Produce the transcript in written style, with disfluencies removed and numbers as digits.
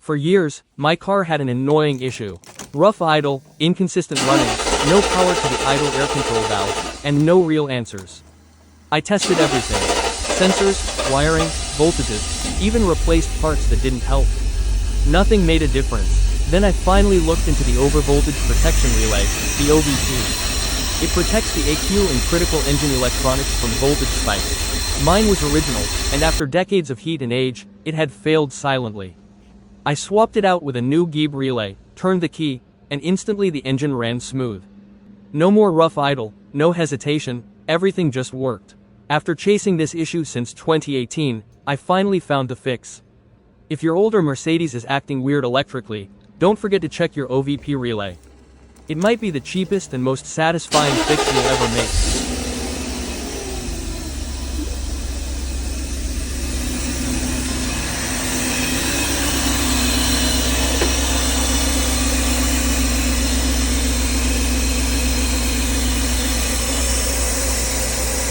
For years, my car had an annoying issue. Rough idle, inconsistent running, no power to the idle air control valve, and no real answers. I tested everything. Sensors, wiring, voltages, even replaced parts that didn't help. Nothing made a difference. Then I finally looked into the overvoltage protection relay, the OVP. It protects the ECU and critical engine electronics from voltage spikes. Mine was original, and after decades of heat and age, it had failed silently. I swapped it out with a new geeb relay, turned the key, and instantly the engine ran smooth. No more rough idle, no hesitation, everything just worked. After chasing this issue since 2018, I finally found the fix. If your older Mercedes is acting weird electrically, don't forget to check your OVP relay. It might be the cheapest and most satisfying fix you'll ever make.